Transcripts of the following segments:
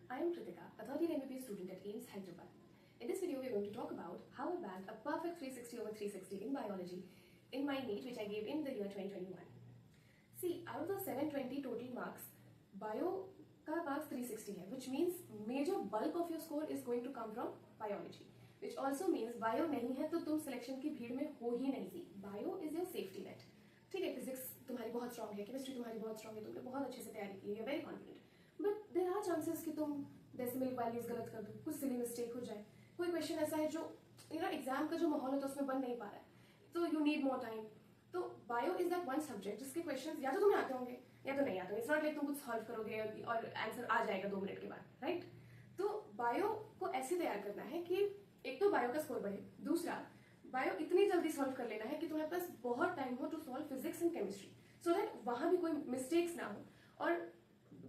I am Kritika, a 13 MBBS student at AIMS Hyderabad. In this video, we are going to talk about how I bagged a perfect 360 over 360 in biology in my NEET, which I gave in the year 2021. See, out of the 720 total marks, bio का marks 360 है, which means major bulk of your score is going to come from biology. Which also means bio नहीं है तो तुम selection की भीड़ में हो ही नहीं सी. Bio is your safety net. ठीक है, फिजिक्स तुम्हारी बहुत स्ट्रॉन्ग है, केमिस्ट्री तुम्हारी बहुत स्ट्रॉन्ग है, तुमने बहुत अच्छे से तैयारी की है, very confident. But there are chances कि तुम डेसिमल वैल्यूज गलत कर दो, कुछ सिली मिस्टेक हो जाए, कोई क्वेश्चन ऐसा है जो एग्जाम का जो माहौल होता है उसमें बन नहीं पा रहा है, तो यू नीड मोर टाइम. तो bio is that one subject जिसके क्वेश्चन या तो तुम्हें आते होंगे या तो नहीं आते होंगे. इट्स नॉट लाइक तुम कुछ सॉल्व करोगे और आंसर आ जाएगा 2 मिनट के बाद, राइट? तो बायो को ऐसे तैयार करना है कि एक तो बायो का स्कोर बढ़े, दूसरा बायो इतनी जल्दी सॉल्व कर लेना है कि तुम्हारे पास बहुत टाइम हो to solve physics and chemistry, so that वहां भी कोई मिस्टेक्स ना हो. और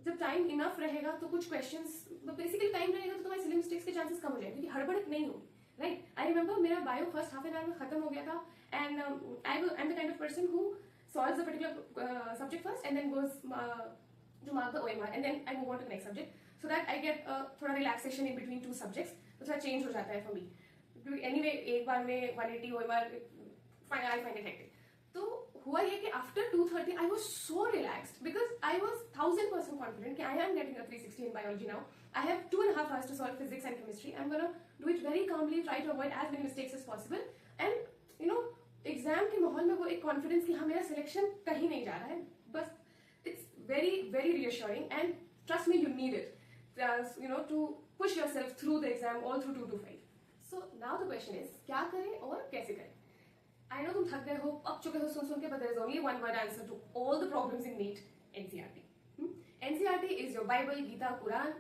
जब टाइम इनफ रहेगा तो कुछ क्वेश्चंस, बेसिकली टाइम रहेगा तो तुम्हारी सिली मिस्टेक्स के चांसेस कम हो जाएंगे क्योंकि हड़बड़ नहीं होगी, राइट? आई रिमेंबर मेरा bio first half an hour में खत्म हो गया था and I am the kind of person who solves a particular subject first and then goes to mark the OMR and then I move on to the next subject so that I get थोड़ा relaxation in between 2 subjects, तो थोड़ा change हो जाता है for me. Anyway, एक बार में 180 OMR I find it hectic. तो हुआ ये कि after 2:30 I was so relaxed because I was 1000% confident कि I am getting a 360 in biology now. I have 2.5 hours to solve physics and chemistry. I'm gonna do it very calmly, try to avoid as many mistakes as possible. And exam के माहौल में वो एक confidence कि हाँ मेरा selection कहीं नहीं जा रहा है, बस it's very very reassuring and trust me, you need it to push yourself through the exam all through 2 to 5. So now the question is, क्या करें और कैसे करें? I know तुम थक गए हो, अब चुके हो सुन के, but there is only one word answer to all the problems in NEET: NCERT. NCERT is your Bible, Gita, Quran.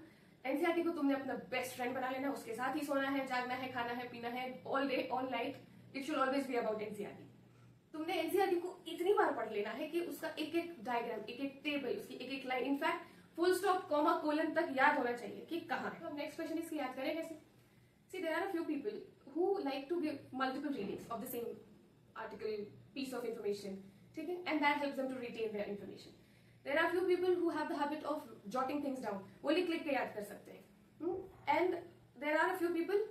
NCERT को तुमने अपना बेस्ट फ्रेंड बना लेना, उसके साथ ही सोना है, जागना है, खाना है, पीना है, all day all night. It should always be about NCERT. तुमने एनसीईआरटी को इतनी बार पढ़ लेना है कि उसका एक एक डायग्राम, एक एक टेबल, उसकी एक एक line, in fact full stop, comma, colon तक याद होना चाहिए कि कहाँ है. तो अब नेक्स्ट क्वेश्चन इसकी याद करें कैसे? See, there are a few people who like to give multiple readings of the same article, piece of information, ठीक है, and that helps them to retain their information. There are few people who have the habit of jotting things down, वो लिख लिख के याद कर सकते हैं. And there are a few people,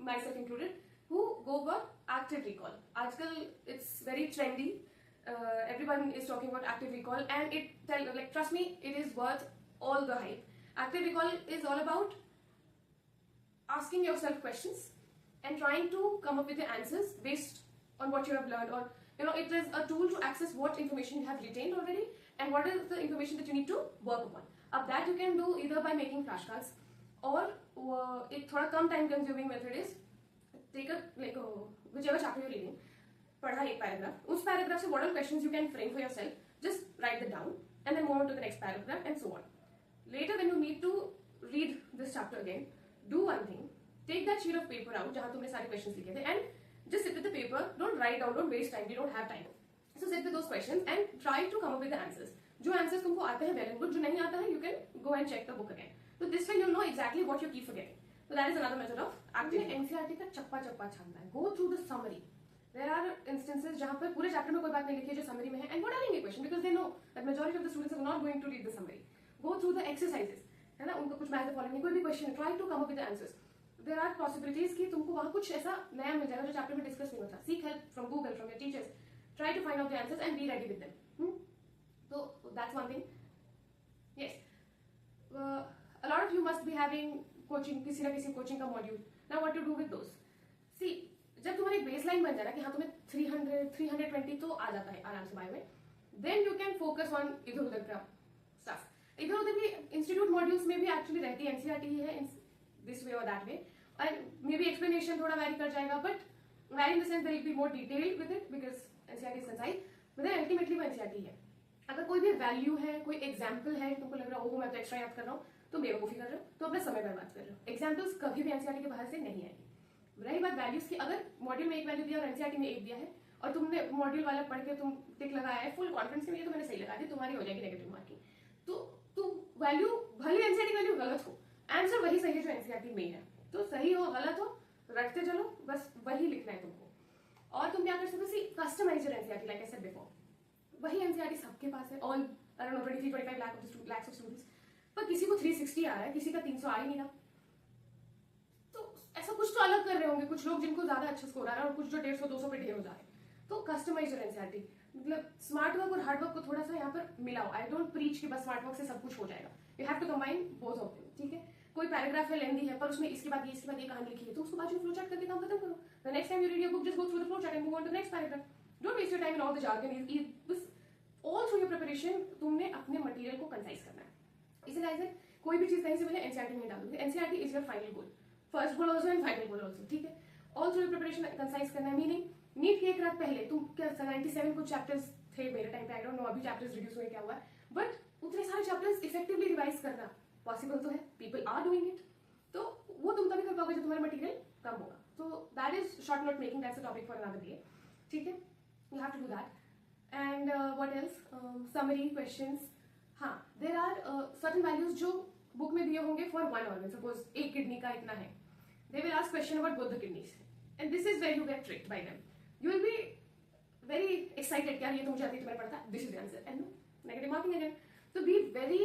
myself included, who go for active recall. Article, it's very trendy. Everyone is talking about active recall, and trust me, it is worth all the hype. Active recall is all about asking yourself questions and trying to come up with the answers based on what you have learned, or it is a tool to access what information you have retained already and what is the information that you need to work upon. That you can do either by making flashcards or एक थोड़ा कम time consuming method is take a whichever chapter you're reading, पढ़ा एक paragraph, उस paragraph से what are questions you can frame for yourself, just write them down and then move on to the next paragraph and so on. Later when you need to read this chapter again, do one thing, take that sheet of paper out जहाँ तुमने सारे questions लिखे थे and just sit with the paper, don't write down, don't waste time, you don't have time. So sit with those questions and try to come up with the answers. जो answers तुमको आते हैं well and good, जो नहीं आता है you can go and check the book again. So this way you'll know exactly what you keep forgetting. So that is another method of active. NCERT का चप्पा चप्पा छानना है. Go through the summary. There are instances जहाँ पर पूरे chapter में कोई बात नहीं लिखी है जो समरी में है, and वो डालेंगे question because they know that majority of the students are not going to read the summary. Go through the exercises, है ना? उनको कुछ मैथ फॉलो नहीं, कोई भी question, try to come up with the answers. There are possibilities कि तुमको वहाँ कुछ ऐसा नया मिल जाएगा जो चैप्टर में डिस्कस नहीं होता. Seek help from Google, from your teachers. Try to find out the answers and be ready with them. So that's one thing. Yes. A lot of you must be having coaching, किसी ना किसी coaching का module. Now what to do with those? See, जब तुम्हारी baseline बन जाए ना कि हाँ तुम्हें 300 320 तो आ जाता है आराम से बायो में, then you can focus on इधर उधर का स्टफ. इधर उधर भी इंस्टीट्यूट मॉड्यूल्स में भी एक्चुअली रहती है, एनसीईआरटी ही है दिस वे और that way, and maybe explanation थोड़ा वैरी कर जाएगा, but vary in the sense there will be more detail with it because NCERT is concise, but then ultimately वो एनसीईआरटी है. अगर कोई भी वैल्यू है, कोई एग्जाम्पल है, तुमको लग रहा हो मैं तो एक्स्ट्रा याद कर रहा हूँ, तो बेवकूफी कर रहे हो, तो अपना समय बर्बाद कर रहे हो. एग्जाम्पल्स कभी भी एनसीईआरटी के बाहर से नहीं आएंगे. रही बात वैल्यूज की, अगर मॉड्यूल में एक वैल्यू दिया और एनसीईआरटी में एक दिया है और तुमने मॉड्यूल वाला पढ़ के तुम टिक लगाया है फुल कॉन्फिडेंस के लिए, तो मैंने सही लगा दी, तुम्हारी हो जाएगी नेगेटिव मार्किंग. तो वैल्यू भले एनसीईआरटी वैल्यू गलत हो, आंसर वही सही है जो एनसीईआरटी में है. तो सही हो गलत हो रखते चलो, बस वही लिखना है तुमको. और तुम क्या कर सकते हो, customize your NCERT like I said before. वही एनसीईआरटी सबके पास है, all around 23-25 lakh of students, पर किसी को 360 आ रहा है, किसी का 300 आ ही नहीं रहा, तो ऐसा कुछ तो अलग कर रहे होंगे कुछ लोग जिनको ज्यादा अच्छा स्कोर आ रहा है और कुछ जो 150-200 पे ढेर हो जा रहे हैं। तो कस्टमाइज योर एनसीईआरटी, मतलब स्मार्ट वर्क और हार्ड वर्क को थोड़ा सा यहाँ पर मिलाओ। आई डोंट प्रीच कि बस स्मार्ट वर्क से सब कुछ हो जाएगा, you have to combine both of them, ठीक है। कोई पैराग्राफ है लेंदी है पर उसमें इसके बाद ये कहानी लिखी है, तो उसको बाजू में फ्लो चार्ट करके काम खत्म करो। The next time you read your book, just go through the flow chart and move on to the next paragraph. Don't waste your time in all the jargon. All through your preparation तुमने अपने material को concise करना है। इसी तरह से कोई भी चीज कहीं से पहले एनसीईआरटी में डालोगे, NCERT is your final goal, first goal also and final goal also, ठीक है। All through your preparation concise करना है, मीनिंग नीट की एक रात पहले तुम क्या 97 कुछ चैप्टर्स थे मेरे टाइम पे, आई डोंट नो अभी चैप्टर्स रिड्यूस हुए क्या हुआ है, बट उतने सारे चैप्टर्स इफेक्टिवली रिवाइज करना पॉसिबल तो है, पीपल आर डूइंग इट, तो वो तुम तभी कर पाओगे जब तुम्हारा मटेरियल कम होगा। तो that is short note making, that's a topic for another day, ठीक है। You have to do that. And what else, summary questions, हाँ देयर आर सर्टेन वैल्यूज जो बुक में दिए होंगे फॉर वन ऑर्गन, सपोज एक किडनी का इतना है, they will ask question about both the kidneys and this is where you get tricked by them. You will be very excited, क्या ये तो मुझे आती है, तुम्हें पढ़ता, this is the answer, and no, negative marking again. So be very,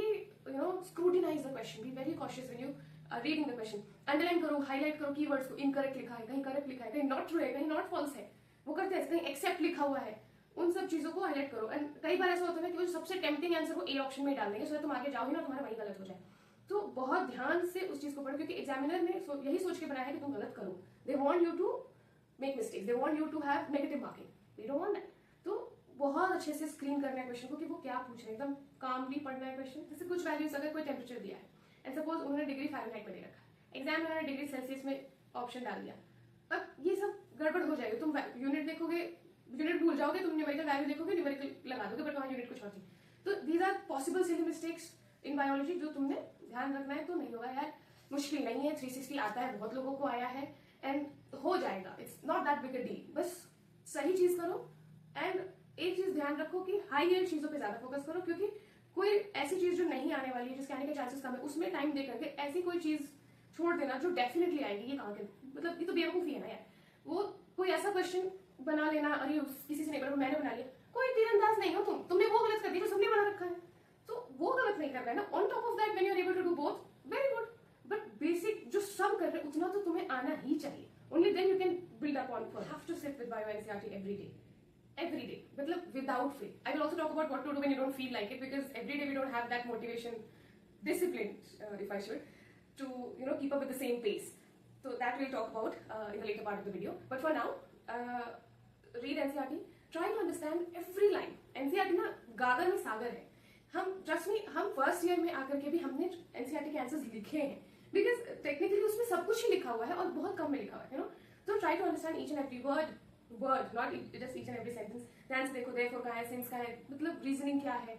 scrutinize the question, be very cautious when you are reading the question. Underline करो, highlight करो keywords को, incorrect लिखा है, कहीं correct लिखा है, कहीं not true है, कहीं not false है, वो करते हैं, कहीं accept लिखा हुआ है, उन सब चीजों को हाईलाइट करो। एंड कई बार ऐसा होता है कि वो सबसे टेम्पटिंग आंसर को ए ऑप्शन में डाल देंगे, सो तुम आगे जाओ ही ना, तुम्हारा वही गलत हो जाए। तो बहुत ध्यान से उस चीज को पढ़ो, क्योंकि एग्जामिनर ने यही सोच के बनाया है कि तुम गलत करो, they want you to make mistakes, they want you to have negative marking, we don't want that. तो बहुत अच्छे से स्क्रीन करना है क्वेश्चन को कि वो क्या पूछ रहे हैं, एकदम कामली पढ़ना है क्वेश्चन। जैसे कुछ वैल्यूज, अगर कोई टेम्परेचर दिया है एंड सपोज उन्होंने डिग्री फ़ारेनहाइट में दे रखा है, एग्जाम में उन्होंने डिग्री सेल्सियस में ऑप्शन डाल दिया, अब ये सब गड़बड़ हो जाएगी। तुम यूनिट देखोगे, यूनिट भूल जाओगे, तुम न्यूमेरिकल वैल्यू देखोगे, न्यूमेरिकल लगा दोगे, बट वहाँ यूनिट कुछ और थी। तो these are possible silly mistakes in biology जो तुमने ध्यान रखना है। तो नहीं होगा यार, मुश्किल नहीं है, 360 आता है, बहुत लोगों को आया है एंड हो जाएगा, it's not that big a deal. बस सही चीज करो एंड एक चीज ध्यान रखो कि हाई एंड चीजों पे ज्यादा फोकस करो, क्योंकि कोई ऐसी चीज जो नहीं आने वाली है, जिसके आने के चांसेस कम है, उसमें टाइम दे करके ऐसी कोई चीज छोड़ देना जो डेफिनेटली आएगी, ये कहाँ के, मतलब ये तो बेवकूफी है ना यार। वो कोई ऐसा क्वेश्चन बना लेना, अरे किसी से नहीं बना, मैंने बना लिया, कोई तीरंदाज नहीं हो तुमने वो गलत कर दिया जो सबने बना रखा है, तो वो गलत नहीं करना है ना। On top of that when you are able to do both, very good, but basic जो सब कर रहे हैं उतना तो तुम्हें आना ही चाहिए, only then you can build up on for. Have to sit with bio NCERT every day, मतलब without fail. I will also talk about what to do when you don't feel like it, because every day we don't have that motivation, discipline, if I should, to keep up with the same pace. So that we'll talk about in the later part of the video. But for now, read NCERT. Try to understand every line. NCERT ना गागर में सागर है। हम trust me, हम first year में आकर के भी हमने NCERT के आंसर्स लिखे हैं, because technically उसमें सब कुछ ही लिखा हुआ है और बहुत कम में लिखा हुआ है, So try to understand each and every word, not just each and every sentence. ध्यान से देखो, therefore का है, since का है, मतलब रीजनिंग क्या है,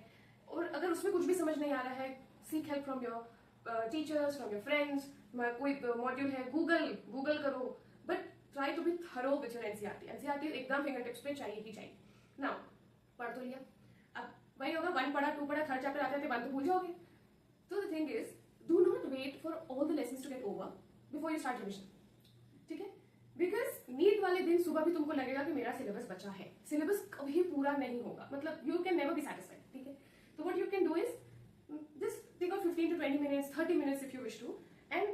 और अगर उसमें कुछ भी समझ नहीं आ रहा है, seek help from your teachers, from your friends, कोई मॉड्यूल है, गूगल करो, but try to be thorough with your NCERT. NCERT एकदम फिंगर टिप्स पे चाहिए ही चाहिए। Now पढ़ तो लिया, अब वही होगा, 1 पढ़ा, 2 पढ़ा, 3rd चैप्टर आते आते 1 तो भूल जाओगे। So the thing is, do not wait for all the lessons to get over before you start revision, ठीक है? बिकॉज नीट वाले दिन सुबह भी तुमको लगेगा कि मेरा सिलेबस बचा है, सिलेबस कभी पूरा नहीं होगा, मतलब you can never be satisfied, ठीक है। तो what you can do is just take out 15 to 20 minutes, 30 minutes if you wish to, and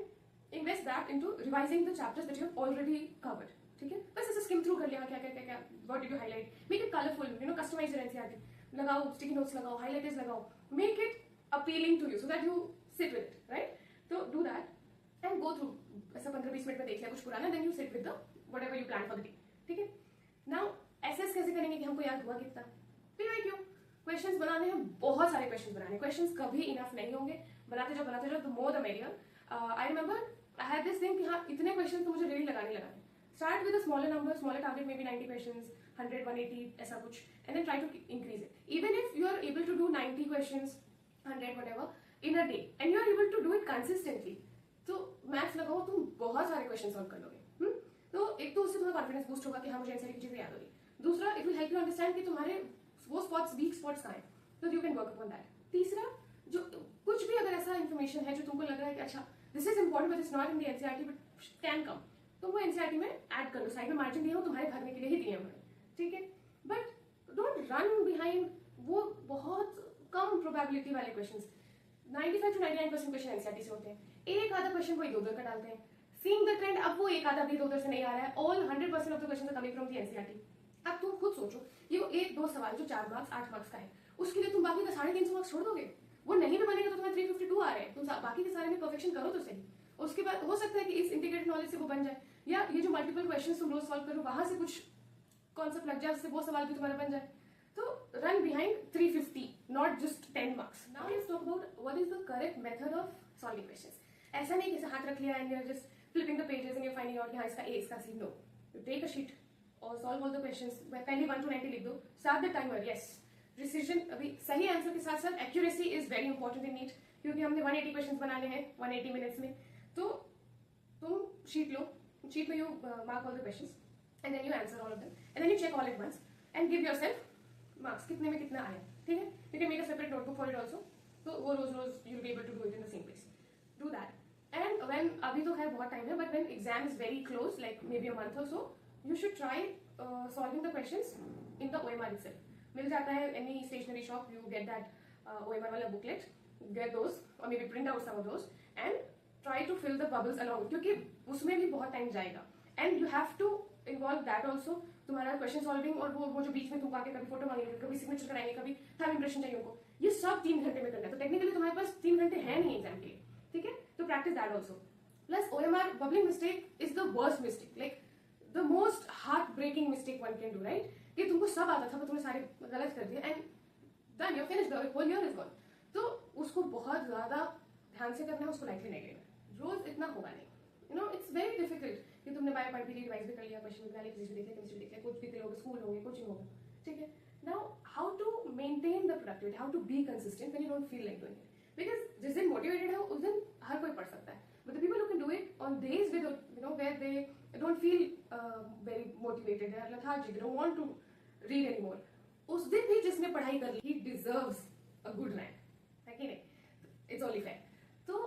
invest that into revising the chapters that you have already covered, ठीक है। बस ऐसे skim through कर लिया, क्या what did you highlight, make it colourful, customise your NCERT, लगाओ sticky notes, लगाओ highlighters, लगाओ, make it appealing to you so that you sit with it, right. तो do that and go through, ऐसा 15-20 minute में देख लिया कुछ पुराना, then you sit with the whatever you plan for the day, ठीक है। नाउ एसेस कैसे करेंगे कि हमको याद हुआ कितना, फिर क्यों क्वेश्चंस बनाने हैं, बहुत सारे क्वेश्चंस बनाने हैं, क्वेश्चंस कभी इनफ नहीं होंगे, बनाते जाओ, the more the merrier. I remember I had this thing कि हाँ इतने क्वेश्चंस तो मुझे डेली लगाने start with a smaller number, smaller target, maybe 90 questions, 100, 180 ऐसा कुछ, and then try to increase it. Even if you are able to do 90 questions, 100 whatever in a day, and you are able to do it consistently, तो maths लगाओ, तुम बहुत सारे question solve कर लोगे। तो एक तो उससे तुम्हारा कॉन्फिडेंस बूस्ट होगा कि हाँ मुझे ऐसी चीजें याद होगी। दूसरा, it will help you understand कि तुम्हारे वो स्पॉट्स, वीक स्पॉट्स कहाँ हैं, तो you can work upon that. तीसरा, जो कुछ भी अगर ऐसा इन्फॉर्मेशन है जो तुमको लग रहा है कि अच्छा this is important but it's not in the NCERT but can come, तो वो एनसीईआरटी में ऐड कर लो, साइड में मार्जिन दिया हो तुम्हारे भागने के लिए ही दिए हुए, ठीक है। बट डोंट रन बिहाइंड वो बहुत कम प्रोबेबिलिटी वाले क्वेश्चंस, 95 to 99% क्वेश्चन एनसीईआरटी से होते हैं, एक आधा क्वेश्चन को इधर उधर का डालते हैं। सीइंग द ट्रेंड, अब वो एक आधा भी इधर उधर से नहीं आ रहा है, all 100% of the questions are coming from the NCERT. अब तुम खुद सोचो, ये वो एक दो सवाल जो 4 मार्क्स 8 मार्क्स का है, उसके लिए तुम बाकी का 350 मार्क्स छोड़ दोगे? वो नहीं भी बनेगा तो तुम्हें 352 आ रहे हैं, तुम बाकी के सारे में परफेक्शन करो तो सही। उसके बाद हो सकता है कि इस इंटीग्रेटेड नॉलेज से वो बन जाए, या ये जो मल्टीपल क्वेश्चन तुम रोज सॉल्व करो वहां से कुछ कॉन्सेप्ट लग जाए, उससे वो सवाल भी तुम्हारा बन जाए। तो run behind 350, not just 10 marks. Now let's talk about what is the correct method of solving questions. ऐसा नहीं कि हाथ रख लिया and you are just flipping the pages and you finding out यहाँ इसका ए इसका C. No, you take a sheet और सॉल्व ऑल द क्वेश्चंस। पहले 1 to 90 लिख दो, start the timer. Yes, precision, अभी सही आंसर के साथ साथ accuracy is very important in NEET, क्योंकि हमने 180 क्वेश्चंस बनाने हैं 180 मिनट्स में। तो तुम शीट लो, शीट में you mark all the questions and then you answer all of them and then you check all at once and give yourself marks, कितने में कितना आया। ठीक है, you can make a separate notebook for it also, तो वो रोज रोज you will be able to do it in the same place. Do that. And when, अभी तो खैर बहुत टाइम है, but when exam is very close, like maybe a month or so, you should try solving the questions in the OMR itself। मिल जाता है any stationery shop, you get that OMR वाला booklet, get those or maybe print out some of those and try to fill the bubbles along, क्योंकि उसमें भी बहुत time जाएगा। And you have to involve that also, तुम्हारा question solving और वो जो बीच में तुम आके कभी फोटो मांगेंगे, कभी सिग्नेचर कराएंगे, कभी थंब इंप्रेशन चाहिए उनको, ये सब 3 घंटे में करना है। तो टेक्निकली तुम्हारे पास 3 घंटे है नहीं एग्जाम के लिए। ठीक है, तो practice that also. Plus OMR bubbling mistake is the worst mistake, like the most heart breaking mistake one can do, right? कि तुमको सब आता था पर तुमने सारे गलत कर दिया and then you finish, the whole year is gone. तो उसको बहुत ज्यादा ध्यान से करना है, उसको लाइटली नहीं लेना, रोज इतना होगा नहीं। You know, it's very difficult कि तुमने बायो पढ़ भी ली, रिवाइज भी कर लिया, क्वेश्चन भी बना लिए, फिजिक्स भी देख लिया, केमिस्ट्री देख लिया, कुछ भी लोगे, स्कूल होंगे, कोचिंग होगा। ठीक है, now how to maintain the productivity, how to be consistent when you don't feel like doing it, because जिस दिन मोटिवेटेड है उस दिन हर कोई पढ़ सकता है, but the people who can do it on days with you know where they don't feel very motivated, they are lethargic, they don't want to read anymore, उस दिन भी जिसने पढ़ाई कर ली, he deserves a good rank, है कि नहीं? It's only fair. So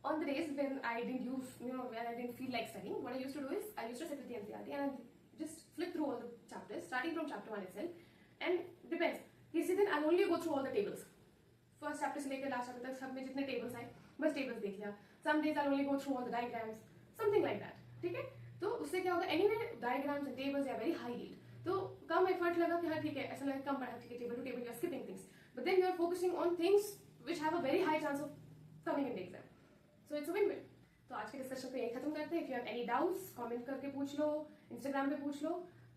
on the days when I didn't use, you know, when I didn't feel like studying, what I used to do is I used to sit with the NCERT and just flip through all the chapters, starting from chapter 1 itself. And depends, किसी दिन I'll only go through all the tables. First chapter से लेकर last chapter तक सब में जितने tables आए, बस tables देख लिया. Some days I'll only go through all the diagrams, something like that. ठीक है? तो उससे क्या होगा? Anyway, diagrams and tables are very high yield. तो कम एफर्ट लगा कि हाँ ठीक है, ऐसा लगा कम पढ़ा, ठीक है, table to table you are skipping things, but then you are focusing on things which have a very high chance of coming in the exam, so it's a win win. तो आज के डिस्कशन को यही खत्म करते हैं। If you have any doubts comment करके पूछ लो, इंस्टाग्राम पे पूछ लो।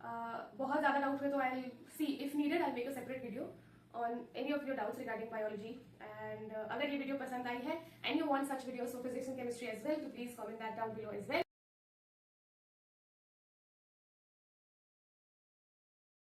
बहुत ज्यादा डाउट हुए तो I will see, if needed I make a separate video on any of your doubts regarding biology. And अगर ये वीडियो पसंद आई है and you want such videos for physics and chemistry as well, तो please comment that down below as well.